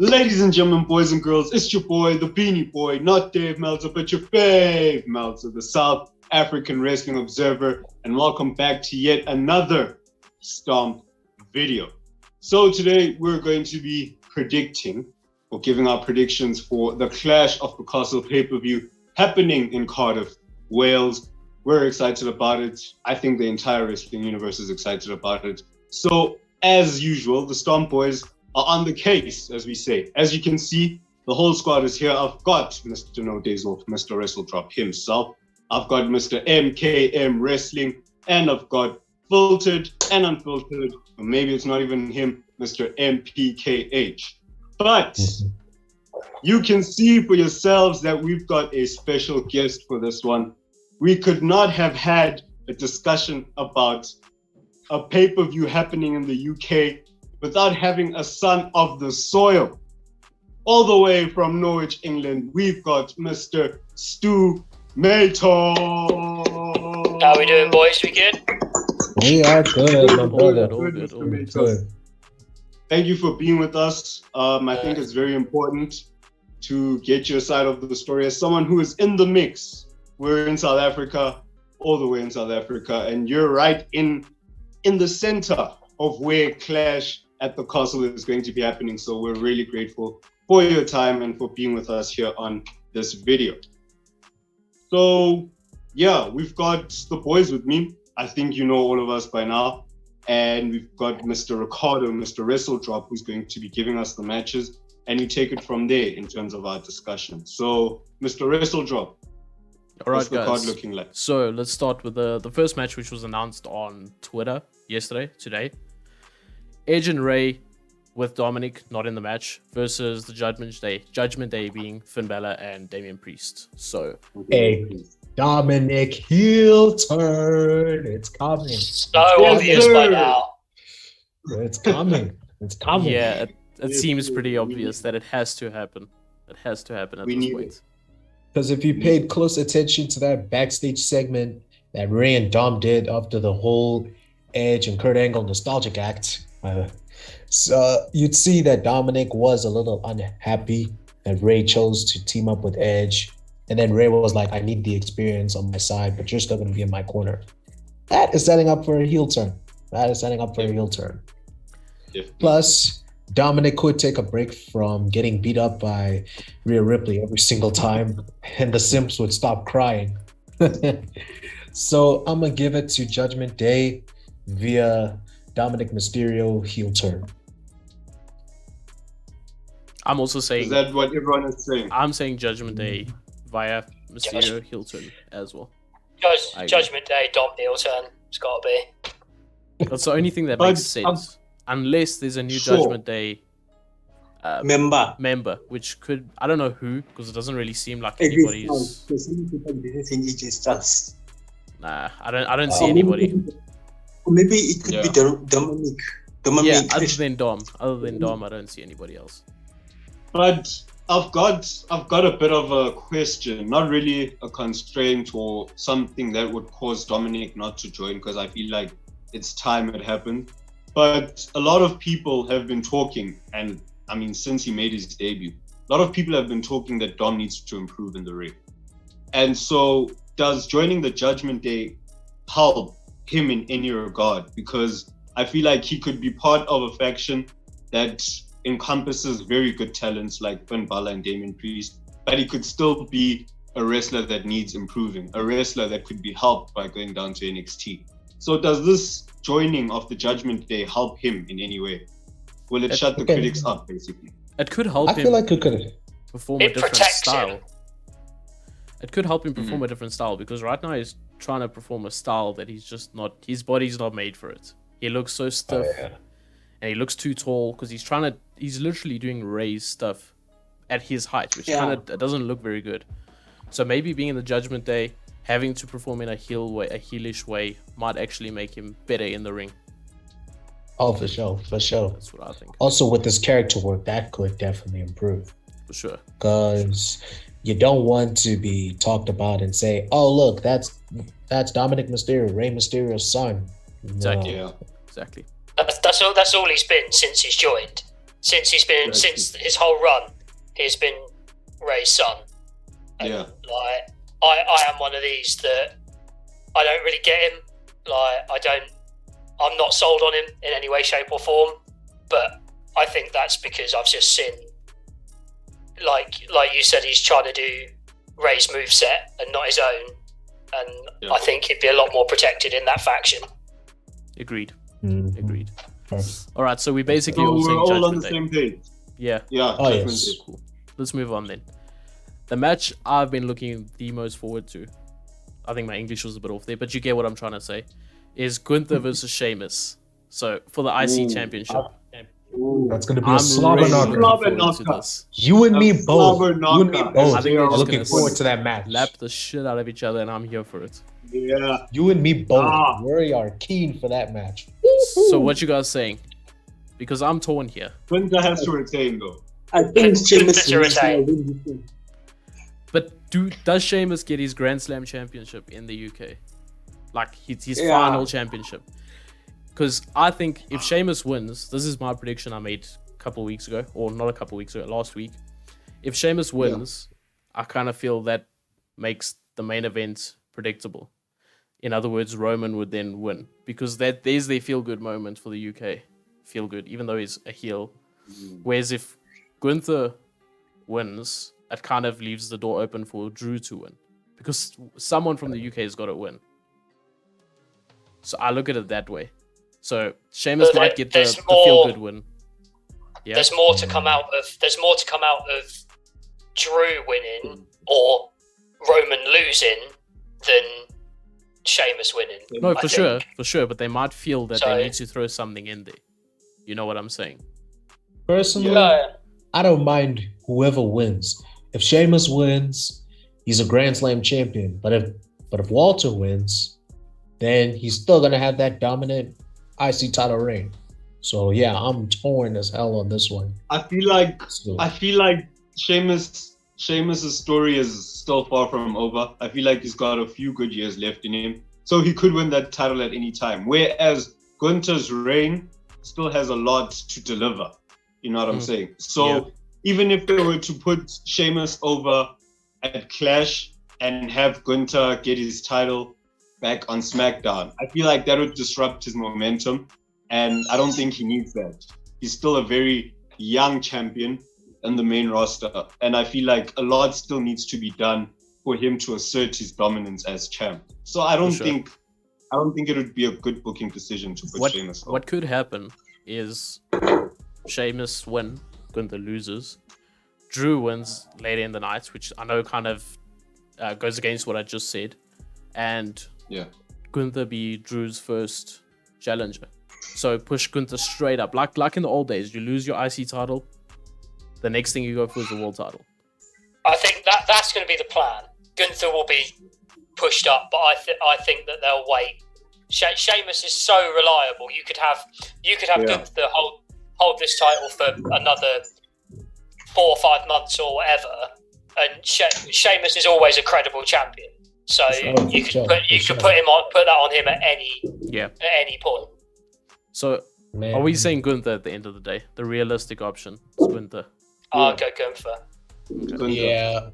Ladies and gentlemen, boys and girls, it's your boy, the Beanie Boy, not Dave Meltzer, but your fave Meltzer, the South African Wrestling Observer, and welcome back to yet another Stomp video. So today we're going to be predicting, or giving our predictions for the Clash of the Castle pay-per-view happening in Cardiff, Wales. We're excited about it. I think the entire wrestling universe is excited about it. So, as usual, the Stomp Boys are on the case, as we say. As you can see, the whole squad is here. I've got Mr. No Days Off, Mr. WrestleDrop himself. I've got Mr. MKM Wrestling, and I've got filtered and unfiltered, or maybe it's not even him, Mr. MPKH. But you can see for yourselves that we've got a special guest for this one. We could not have had a discussion about a pay-per-view happening in the UK without having a son of the soil. All the way from Norwich, England, we've got Mr. Stu Mpho. How we doing, boys? We good? We are good, my brother. All good. Thank you for being with us. I think it's very important to get your side of the story as someone who is in the mix. We're in South Africa, all the way in South Africa, and you're right in the center of where Clash at the Castle is going to be happening. So we're really grateful for your time and for being with us here on this video. So yeah, we've got the boys with me. I think you know all of us by now. And we've got Mr. Ricardo, Mr. WrestleDrop, who's going to be giving us the matches. And we take it from there in terms of our discussion. So Mr. WrestleDrop, all right, what's the guys. card looking like? So let's start with the first match, which was announced on Twitter today. Edge and Ray with Dominic not in the match versus the Judgment Day. Judgment Day being Finn Balor and Damian Priest. So, Hey, Dominic heel turn. It's coming. So obvious by now. It's coming. It's coming. yeah, it seems pretty obvious that it has to happen. It has to happen at We this need point. it. Because if you paid close attention to that backstage segment that Ray and Dom did after the whole Edge and Kurt Angle nostalgic act, so you'd see that Dominic was a little unhappy that Ray chose to team up with Edge. And then Ray was like, I need the experience on my side, but you're still going to be in my corner. That is setting up for a heel turn. Plus, Dominic could take a break from getting beat up by Rhea Ripley every single time, and the Simps would stop crying. So I'm going to give it to Judgment Day via Dominic Mysterio heel turn. I'm also saying... Is that what everyone is saying? I'm saying Judgment Day via Mysterio heel turn as well. Judgment Day, Dom heel turn. It's got to be. That's the only thing that makes sense. Unless there's a new Judgment Day member, which could, I don't know who, because it doesn't really seem like anybody's. Nah, I don't see anybody. Maybe it could be Dominic. Yeah, other than Dom, I don't see anybody else. But I've got a bit of a question, not really a constraint or something that would cause Dominic not to join, because I feel like it's time it happened. But a lot of people have been talking, and I mean, since he made his debut, a lot of people have been talking that Dom needs to improve in the ring. And so does joining the Judgment Day help him in any regard? Because I feel like he could be part of a faction that encompasses very good talents like Finn Balor and Damian Priest, but he could still be a wrestler that needs improving, a wrestler that could be helped by going down to NXT. So does this joining of the Judgment Day help him in any way? Will it shut the critics up, basically? It could help him. I feel like it could perform a different style. It could help him perform a different style, because right now he's trying to perform a style that he's just not, his body's not made for it. He looks so stiff and he looks too tall, because he's literally doing Ray's stuff at his height, which kind of doesn't look very good. So maybe being in the Judgment Day, having to perform in a heelish way might actually make him better in the ring. Oh, for sure. That's what I think. Also, with this character work, that could definitely improve. For sure. Because you don't want to be talked about and say, oh, look, that's Dominic Mysterio, Rey Mysterio's son. Exactly. Yeah. Exactly. That's all he's been since he's joined. since his whole run, he's been Ray's son. And, Yeah. Like, I am one of these that I don't really get him. Like, I'm not sold on him in any way, shape, or form. But I think that's because I've just seen, like you said, he's trying to do Ray's moveset and not his own. And I think he'd be a lot more protected in that faction. Agreed. Mhm. Agreed. All right, so we basically all we're saying all on Judgment the Day. same page. Yeah. Yeah. Oh, Judgment yes. Day. Cool. Let's move on then. The match I've been looking the most forward to, I think my English was a bit off there, but you get what I'm trying to say, is Gunther versus Sheamus. So for the IC Championship. That's gonna be a I'm slobber really knocker. looking Slobber forward to knocker. this. You and me A both. slobber You and me knocker. both. I think they're I'm just looking gonna forward to that match. Lap the shit out of each other, and I'm here for it. Yeah. You and me both. Ah. We are keen for that match. So what you guys saying? Because I'm torn here. Gunther has to retain though. I think Sheamus to wins retain. now, win this thing. But does Sheamus get his Grand Slam championship in the UK? Like his Yeah. final championship? Because I think if Sheamus wins, this is my prediction I made a couple weeks ago, or not a couple weeks ago, last week. If Sheamus wins, I kind of feel that makes the main event predictable. In other words, Roman would then win, because there's their feel-good moment for the UK. Feel good, even though he's a heel. Whereas if Gunther wins, it kind of leaves the door open for Drew to win, because someone from the UK has got to win. So I look at it that way. So Sheamus But might get the there's feel more- good win. Yeah. There's more to come out of Drew winning or Roman losing than Sheamus winning. No, I for think. sure. But they might feel that So- they need to throw something in there. You know what I'm saying? Personally, Yeah. I don't mind whoever wins. If Sheamus wins, he's a Grand Slam champion. But if Walter wins, then he's still gonna have that dominant IC title reign. So yeah, I'm torn as hell on this one. I feel like So, Sheamus's story is still far from over. I feel like he's got a few good years left in him, so he could win that title at any time. Whereas Gunther's reign still has a lot to deliver. You know what I'm saying? So Yeah. even if they were to put Sheamus over at Clash and have Gunther get his title back on SmackDown, I feel like that would disrupt his momentum, and I don't think he needs that. He's still a very young champion in the main roster, and I feel like a lot still needs to be done for him to assert his dominance as champ. So I don't sure. think it would be a good booking decision to put Sheamus over. What could happen is Sheamus win, Gunther loses, Drew wins later in the night, which I know kind of goes against what I just said, and Yeah. Gunther be Drew's first challenger. So push Gunther straight up, like in the old days. You lose your IC title, the next thing you go for is the world title. I think that's going to be the plan. Gunther will be pushed up, but I think that they'll wait. Sheamus is so reliable. You could have Gunther hold this title for another 4 or 5 months or whatever, and Sheamus is always a credible champion. So you could put that on him at any point. So man, are we saying Gunther at the end of the day? The realistic option is Gunther. I'll go Gunther. Gunther. Yeah,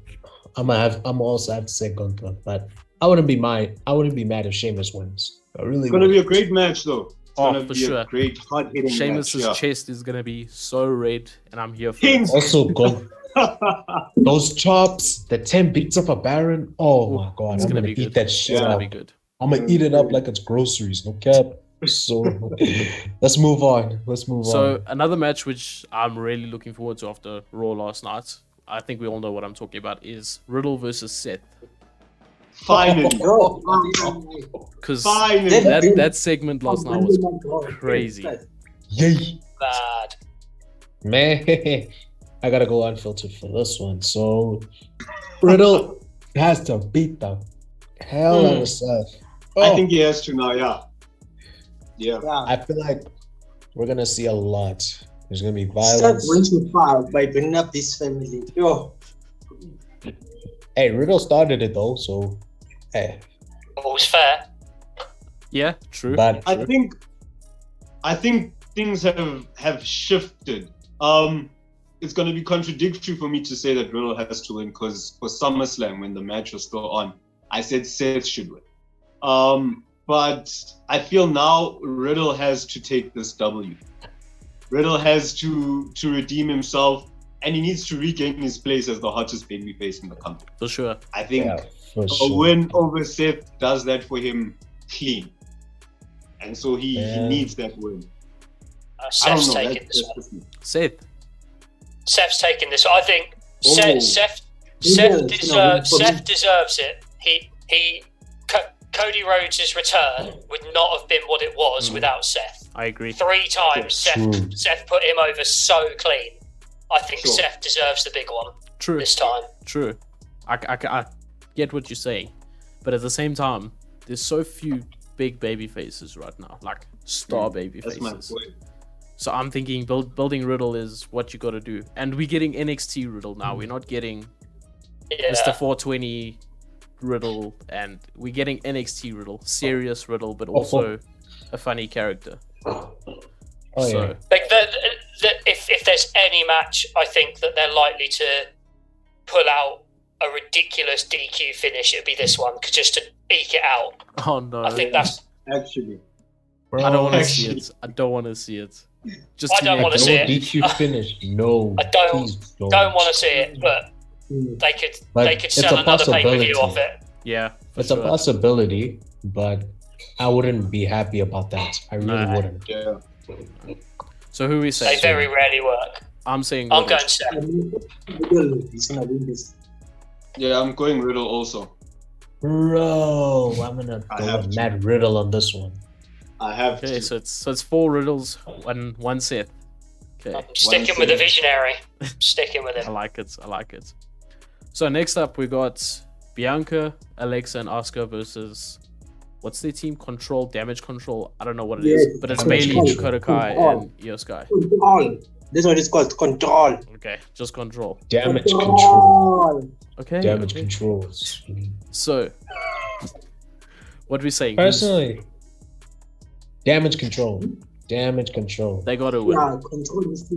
I'm also have to say Gunther, but I wouldn't be mad if Sheamus wins. I really It's gonna would. be a great match, though. It's Oh, gonna for be sure. a great hard-hitting Sheamus's match. chest is gonna be so red, and I'm here for King. it. Also, those chops, the 10 beats of a Baron. Oh my god, It's I'm gonna gonna be eat good. that It's shit gonna up. be good. I'm gonna eat it up like it's groceries, no cap. So let's move on. So another match which I'm really looking forward to after Raw last night, I think we all know what I'm talking about, is Riddle versus Seth. Finally. Bro, Because Finally. that segment last night was crazy. Yay, Bad. man. I gotta go unfiltered for this one. So Riddle has to beat the hell out of Seth. I think he has to now, yeah. Yeah. I feel like we're gonna see a lot. There's gonna be Seth violence. went too far by bringing up this family. Yo, Hey, Riddle started it though, so hey. All's fair. Yeah, true. But I think things have shifted It's going to be contradictory for me to say that Riddle has to win because for SummerSlam, when the match was still on, I said Seth should win. But I feel now Riddle has to take this W. Riddle has to redeem himself, and he needs to regain his place as the hottest babyface in the company. For sure. I think for a sure. win over Seth does that for him clean. And so he needs that win. Seth's taking this one. Seth's taking this one. I think Seth deserves it. Cody Rhodes' return would not have been what it was without Seth. I agree. 3 times Seth put him over so clean. I think Seth deserves the big one this time. True. I get what you're saying. But at the same time, there's so few big baby faces right now. Like star baby faces. That's my point. So I'm thinking building Riddle is what you got to do. And we're getting NXT Riddle now. We're not getting Mr. 420 Riddle, and we're getting NXT Riddle, serious Riddle, but also a funny character. Like if there's any match, I think that they're likely to pull out a ridiculous DQ finish. It'd be this one, just to eke it out. Oh no! I think that's actually. I don't want to see it. I don't want to see it. I don't want to see it. DQ finish. No. I don't want to see it, but they could sell another pay-per-view off it. Yeah, it's a possibility, but I wouldn't be happy about that. I really wouldn't. Yeah. So who we say? They very rarely work. I'm saying I'm Riddle. going Seth. He's gonna win this. Yeah, I'm going Riddle also. Bro, I'm gonna go with Matt Riddle on this one. I have Okay, to. so it's 4 Riddles, one Seth. Okay. I'm sticking with the visionary. Sticking with I him. like it. So next up we got Bianca, Alexa, and Asuka versus what's their team? Damage Control. I don't know what it is, but it's Bayley, Dakota Kai, and Io Sky. Control. This one is called Control. Okay, just Control. Damage Control. Okay. Damage Controls. So, what we saying? Personally, Damage Control. Damage Control. They got to win. Yeah, Control is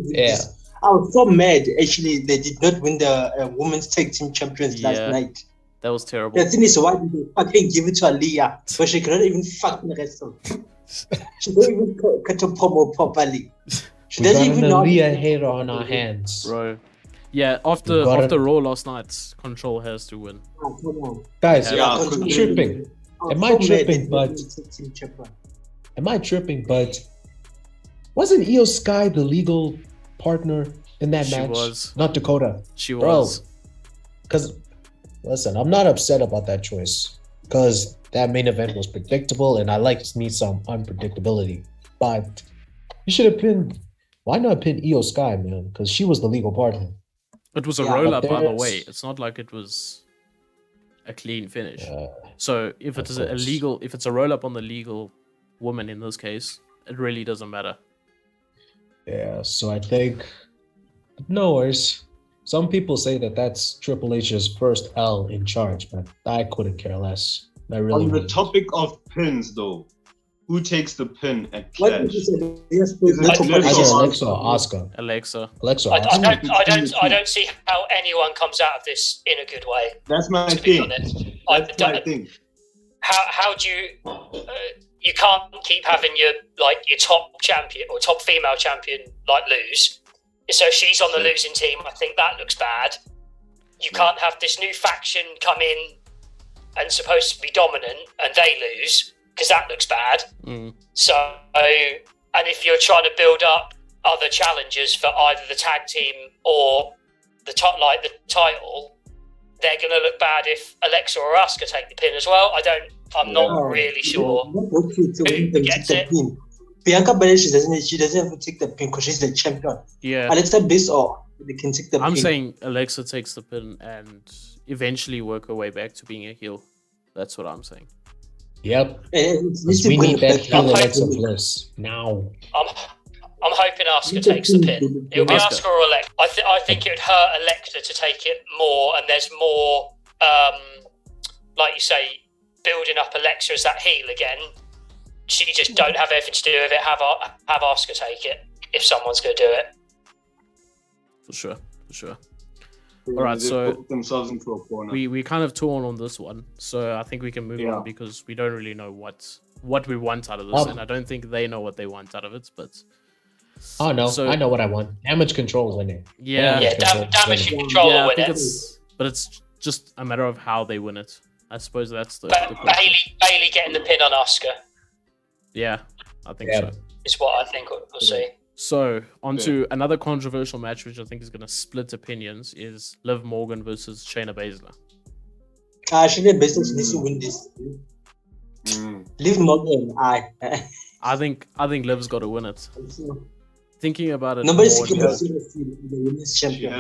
I was so mad. Actually, they did not win the women's tag team champions last night. That was terrible. The thing is, why did they fucking give it to Aliyah? But she cannot even fucking wrestle. She don't even cut a promo properly. She doesn't even know. Aliyah hater on our hands, bro. Yeah, after Raw last night, Control has to win. Oh, come on. Guys, I'm tripping. Am I tripping? But wasn't Io Sky the legal partner in that match? She was. Not Dakota. She was. Because, listen, I'm not upset about that choice. Because that main event was predictable, and I like me some unpredictability. But you should have pinned. Why not pin Io Sky, man? Because she was the legal partner. It was a roll-up, by the way. It's not like it was a clean finish. So if it's if it's a roll-up on the legal woman in this case, it really doesn't matter. Yeah, so I think no worries. Some people say that that's Triple H's first L in charge, but I couldn't care less. I really on the topic of pins, though, who takes the pin at What Clash? did you say? Yes, Alexa or Asuka? Alexa. I don't see how anyone comes out of this in a good way. That's my thing. That's my thing. How do you? You can't keep having your top champion or top female champion lose. So she's on the losing team. I think that looks bad. You can't have this new faction come in and supposed to be dominant and they lose because that looks bad. So, and if you're trying to build up other challengers for either the tag team or the title, they're going to look bad if Alexa or Asuka take the pin as well. I'm not really sure who gets it. Bianca Belair, she doesn't have to take the pin because she's the champion. Yeah. Alexa Bliss they can take the pin. I'm saying Alexa takes the pin and eventually work her way back to being a heel. That's what I'm saying. Yep. We need that heel Alexa Bliss now. I'm hoping Asuka takes the pin. It'll be Asuka or Alexa. I think it would hurt Alexa to take it more, and there's more, like you say, building up Alexa as that heel again. She just don't have anything to do with it. Have Asuka take it if someone's going to do it. For sure. All right, so put themselves into a corner. We kind of torn on this one, so I think we can move on because we don't really know what we want out of this, and I don't think they know what they want out of it. But oh no, I know what I want. Damage control in it. Damage control will win it. But it's just a matter of how they win it. I suppose that's the Bailey getting the pin on Asuka. Yeah, I think so. It's what I think we'll see. So, on to another controversial match, which I think is going to split opinions, is Liv Morgan versus Shayna Baszler. Shayna Baszler needs to win this. Liv Morgan, I think Liv's got to win it. Thinking about it, nobody's the women's champion.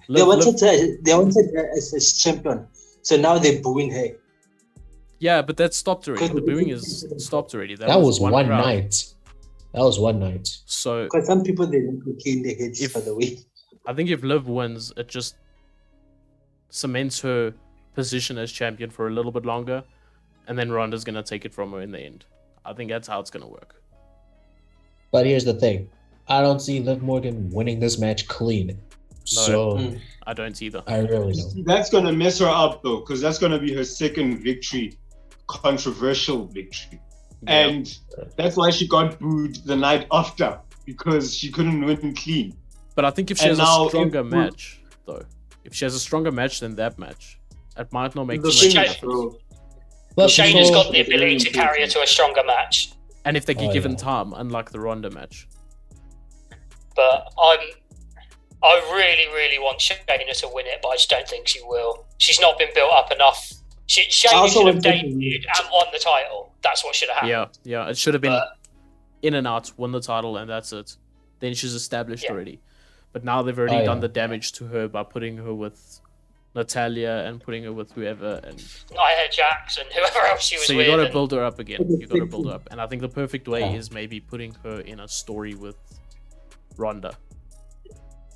They wanted her as champion, so now they're booing her. Yeah, but that stopped already. The booing is stopped already. That was one night. That was one night. So, because some people they don't okay in their heads for the week. I think if Liv wins, it just cements her position as champion for a little bit longer, and then Ronda's gonna take it from her in the end. I think that's how it's gonna work. But here's the thing: I don't see Liv Morgan winning this match clean. I don't either. I really don't. That's gonna mess her up though, because that's gonna be her second victory, controversial victory. Yeah. And that's why she got booed the night after, because she couldn't win clean. But I think if she has a stronger match, though, if she has a stronger match than that match, it might not make too much difference. Shayna's got the ability to carry her to a stronger match. And if they get given time, unlike the Ronda match. But I really, really want Shayna to win it, but I just don't think she will. She's not been built up enough. Shayna should have debuted and won the title. That's what should have happened. Yeah. It should have been in and out, won the title, and that's it. Then she's established already. But now they've already done the damage to her by putting her with Natalya and putting her with whoever and Nia Jax and whoever else she was with. So you got to build her up again. You got to build her up, and I think the perfect way is maybe putting her in a story with Ronda.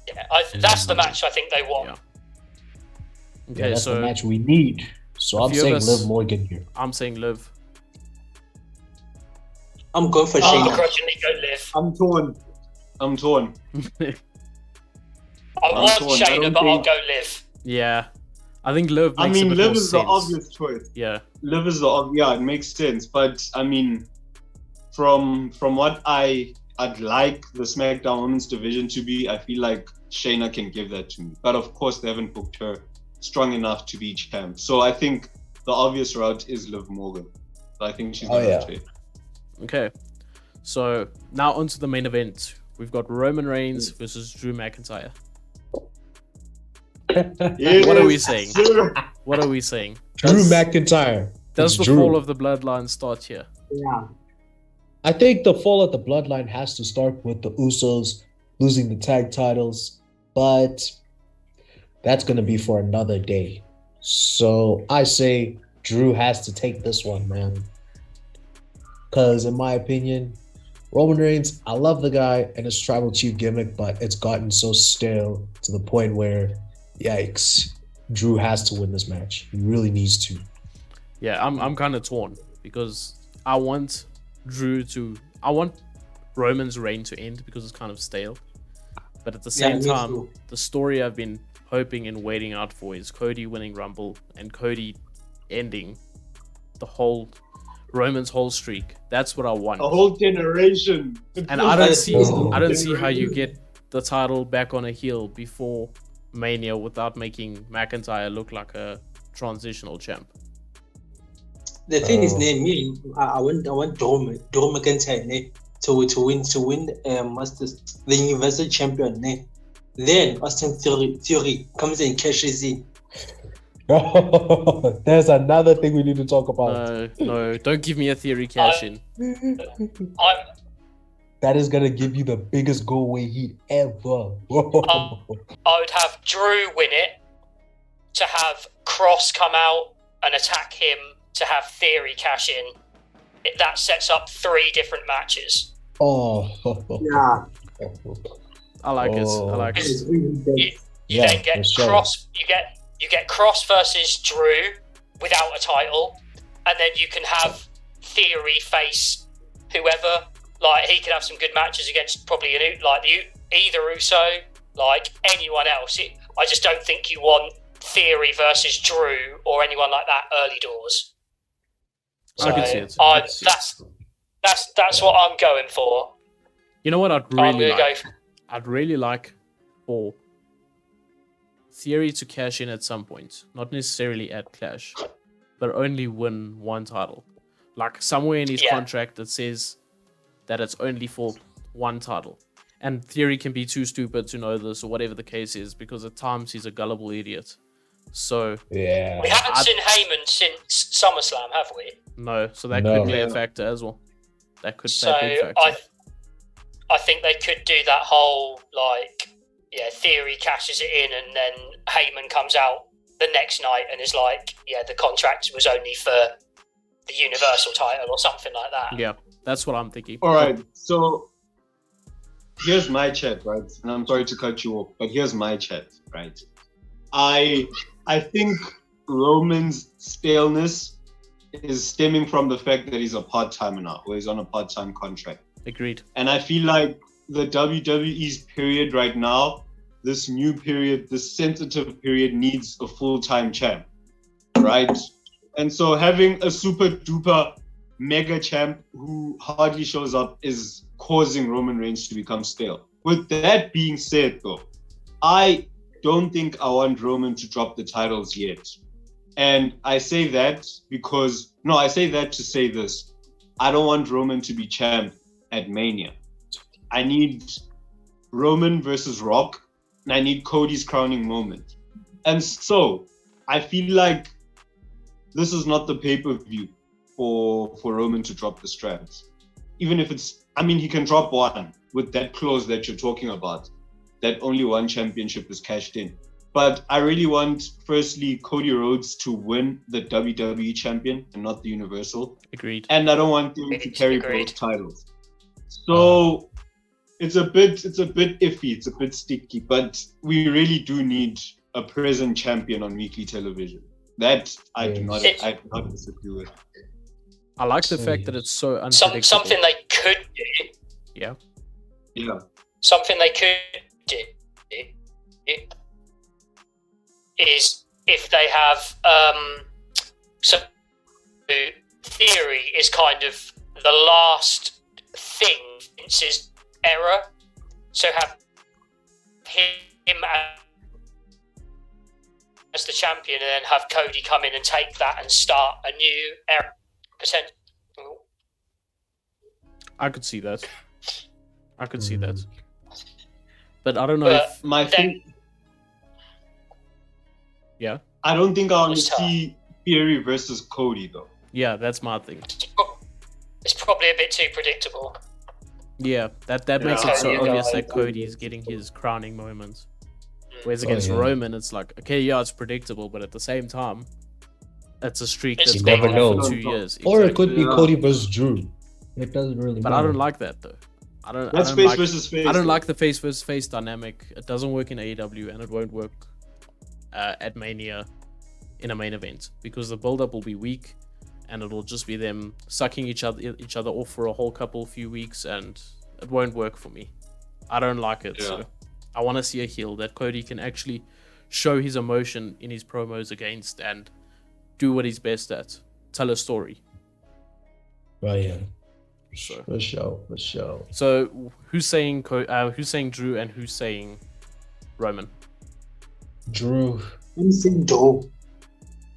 Yeah, that's the match I think they want. Yeah. Okay, that's so the match we need. So I'm saying Liv Morgan here. I'm saying Liv. I'm going for Shayna. Begrudgingly go Liv. I'm torn. I want Shayna, but I'll go Liv. Yeah, I think Liv makes Liv more is sense. the obvious choice. Yeah, Liv is it makes sense. But I mean, from what I'd like the SmackDown Women's division to be, I feel like Shayna can give that to me. But of course, they haven't booked her strong enough to be champ. So I think the obvious route is Liv Morgan. I think she's going to rotate. Okay, so now onto the main event. We've got Roman Reigns versus Drew McIntyre. What are we saying? What are we saying? Drew McIntyre. Does the fall of the bloodline start here? Yeah. I think the fall of the bloodline has to start with the Usos losing the tag titles, but that's going to be for another day. So I say Drew has to take this one, man. Because in my opinion, Roman Reigns, I love the guy and his tribal chief gimmick, but it's gotten so stale to the point where, yikes, Drew has to win this match. He really needs to. Yeah, I'm kind of torn because I want Roman's reign to end because it's kind of stale. But at the same time, the story I've been hoping and waiting out for is Cody winning Rumble and Cody ending Roman's whole streak. That's what I want. A whole generation. And I don't see how you get the title back on a heel before Mania without making McIntyre look like a transitional champ. The thing is, I want Drew McIntyre to win the Universal Champion. Then Austin Theory comes and cashes in. There's another thing we need to talk about. No, don't give me a Theory cash in. That is gonna give you the biggest go-away heat ever. I would have Drew win it, to have Cross come out and attack him, to have Theory cash in. That sets up 3 different matches. Yeah. I like it. You then get Cross. You get Cross versus Drew without a title, and then you can have Theory face whoever. Like he could have some good matches against probably either Uso, like anyone else. I just don't think you want Theory versus Drew or anyone like that early doors. I can see it. That's what I'm going for. You know what I'd really like for Theory to cash in at some point, not necessarily at Clash, but only win one title. Like somewhere in his contract that says that it's only for one title. And Theory can be too stupid to know this or whatever the case is, because at times he's a gullible idiot. So we haven't seen Heyman since SummerSlam, have we? No, so that could play a factor as well. That could play a big factor. I think they could do that whole Theory cashes it in, and then Heyman comes out the next night and is like, the contract was only for the Universal title or something like that. Yeah, that's what I'm thinking. All right, so here's my chat, right? And I'm sorry to cut you off, but here's my chat, right? I think Roman's staleness is stemming from the fact that he's a part-timer now, or he's on a part-time contract. Agreed. And I feel like the WWE's period right now, this new period, this sensitive period, needs a full-time champ, right? And so having a super duper mega champ who hardly shows up is causing Roman Reigns to become stale. With that being said, though, I don't think I want Roman to drop the titles yet. And I say that I say that to say this. I don't want Roman to be champ at Mania. I need Roman versus Rock, and I need Cody's crowning moment. And so I feel like this is not the pay-per-view for Roman to drop the straps. Even if he can drop one with that clause that you're talking about, that only one championship is cashed in. But I really want, firstly, Cody Rhodes to win the WWE champion and not the Universal. Agreed. And I don't want him to carry both titles. So it's a bit iffy, it's a bit sticky, but we really do need a present champion on weekly television. That I do not disagree with. I like the fact that it's so unpredictable. Something they could do. Yeah. Something they could do is if they have so Theory is kind of the last thing since his era, so have him as the champion and then have Cody come in and take that and start a new era. I could see that. But I don't know if my thing. Yeah. I don't think I want to see Theory versus Cody though. Yeah, that's my thing. It's probably a bit too predictable. Yeah, that makes it so obvious that Cody is getting his crowning moment. Whereas against Roman, it's like, okay, yeah, it's predictable, but at the same time, it's a streak that's been on for 2 years. Or it could be Cody versus Drew. It doesn't really matter. But I don't like that though. I don't versus face. I don't like the face versus face dynamic. It doesn't work in AEW, and it won't work at Mania in a main event, because the build-up will be weak, and it'll just be them sucking each other off for a whole few weeks, and it won't work for me. I don't like it. So I want to see a heel that Cody can actually show his emotion in his promos against and do what he's best at, tell a story. Right, yeah. So, for sure. So who's saying Drew and who's saying Roman? Drew. I'm saying Drew.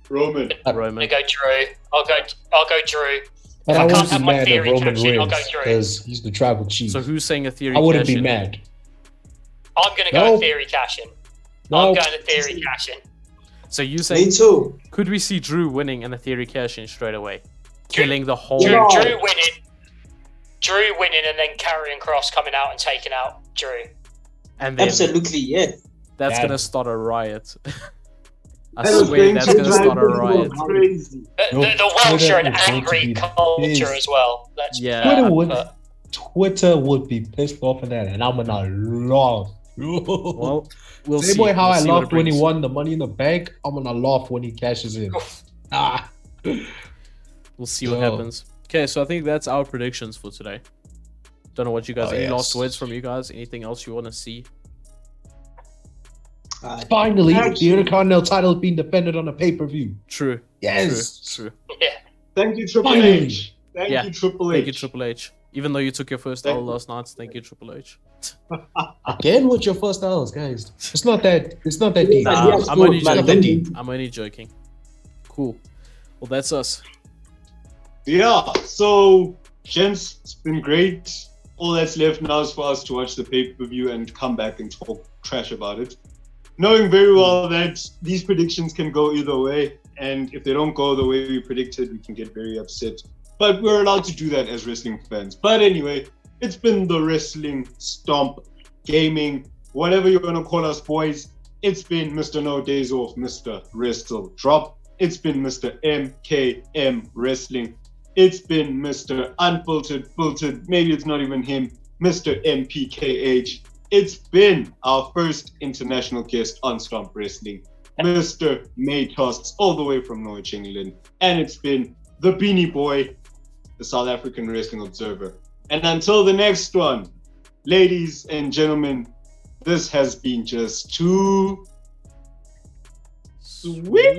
Roman. I'm gonna go Drew. I'll go Drew. But I wouldn't be mad if Roman wins because he's the tribal chief. So who's saying a Theory? I wouldn't be mad. I'm gonna go Theory cash in. I'm going to Theory cash in. So you say? Me too. Could we see Drew winning and a Theory cash in straight away, killing the whole? Drew winning, and then Karrion Kross coming out and taking out Drew. And then absolutely, yeah. That's gonna start a riot. I swear that's gonna start a riot. The Welsh are an angry culture as well. Twitter would be pissed off at that, and I'm gonna laugh. Well, we'll Same see. way how I laughed when he won the Money in the Bank, I'm gonna laugh when he cashes in. We'll see what happens. Okay, so I think that's our predictions for today. Don't know what you guys. Oh, Any yes. last words from you guys? Anything else you want to see? Finally, the Actually- Intercontinental title being defended on a pay-per-view. True. Yes. True. Yeah. Thank you, Triple Finally. H. Thank Yeah. you, Triple H. Thank you, Triple H. Even though you took your first Thank L you. last night, thank you, Triple H. Again with your first L's, guys. It's not that deep. Nah, I'm so, only man, joking. then you- I'm only joking. Cool. Well, that's us. Yeah, so, gents, it's been great. All that's left now is for us to watch the pay-per-view and come back and talk trash about it. Knowing very well that these predictions can go either way, and if they don't go the way we predicted, we can get very upset. But we're allowed to do that as wrestling fans. But anyway, it's been the Wrestling Stomp Gaming, whatever you want to call us, boys. It's been Mr. No Days Off, Mr. WrestleDrop. It's been Mr. MKM Wrestling. It's been Mr. Unfiltered, Filtered, maybe it's not even him, Mr. MPKH. It's been our first international guest on Stomp Wrestling, Mr. Matos, all the way from Norwich, England. And it's been the Beanie Boy, the South African Wrestling Observer. And until the next one, ladies and gentlemen, this has been just too sweet.